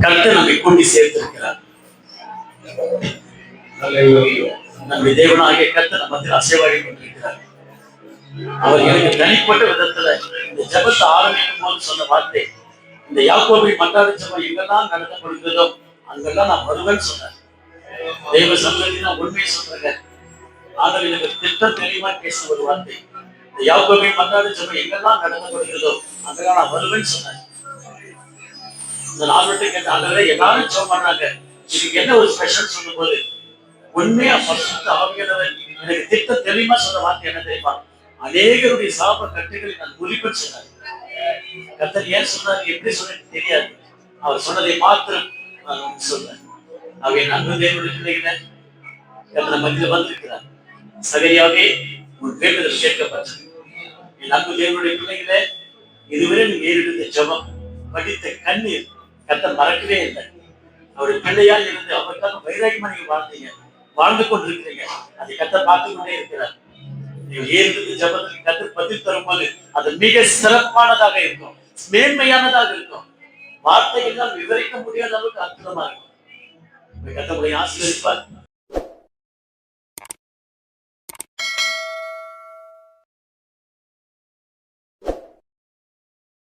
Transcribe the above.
கர்த்தர் நம்மை கூட்டி சேர்த்திருக்கிறார். நம்முடைய தேவனாகிய கர்த்தர் நம்ம அசைவாடி கொண்டிருக்கிறார். அவர் எனக்கு தனிப்பட்ட விதத்துல இந்த ஜெபத்தை ஆரம்பிக்கும் போது சொன்ன வார்த்தை, இந்த யாக்கோபை மன்றாட ஜெபம் எங்கெல்லாம் நடத்தப்படுகிறதோ அங்கெல்லாம் நான் வருவேன்னு சொன்னேன். தெய்வ சமூகத்தை நான் உண்மையை சொல்றேன். ஆனால் எனக்கு திட்டம் தெளிவா பேசின ஒரு வார்த்தை, இந்த யாக்கோபை மன்றாட ஜெபம் எங்கெல்லாம் நடத்தப்படுகிறதோ அங்கெல்லாம் நான் வருவேன்னு சொன்னேன். இந்த நாள்வட்டை கேட்ட ஆண்டவரே எல்லாரும் ஜெபம் பண்றாங்க, இதுக்கு என்ன ஒரு ஸ்பெஷல் சொல்லும் போது உண்மையா பரிசுத்த ஆவியானவர் எனக்கு திட்ட தெளிவா சொன்ன வார்த்தை என்ன தெரியுமா? அநேகருடைய சாப கட்டுகளை நான் முறிப்பேன்னு சொன்னார். கர்த்தர் ஏன் சொன்னார், எப்படி சொன்னது தெரியாது. அவர் சொன்னதை மாத்திரம் நான் சொன்னேன். அவை நன்மை தேவனுடைய பிள்ளைகளை கர்த்தர் மத்தியில் வந்திருக்கிறார். சகரியாவே உன் வேண்டுதல் கேட்கப்பட்டது. என் நன்மை தேவனுடைய பிள்ளைகளை இதுவரை நீங்க ஏறெடுத்த ஜெபம், படித்த கண்ணீர் கர்த்தர் மறக்கவே இல்லை. அவருடைய பிள்ளையா இருந்து அவருக்காக வைராக்கியமா நீங்க வாழ்ந்தீங்க, வாழ்ந்து கொண்டிருக்கிறீங்க. அதை கர்த்தர் பார்த்து கொண்டே இருக்கிறார். நீங்க ஏறெடுத்த ஜெபத்துக்கு கர்த்தர் பதில் தரும்போது அது மிக சிறப்பானதாக இருக்கும், மேன்மையானதாக இருக்கும். வார்த்தைகளால் விவரிக்க முடியாத அளவுக்கு அற்புதமா இருக்கும். கர்த்தருடைய ஆசீர்வதிப்பார்.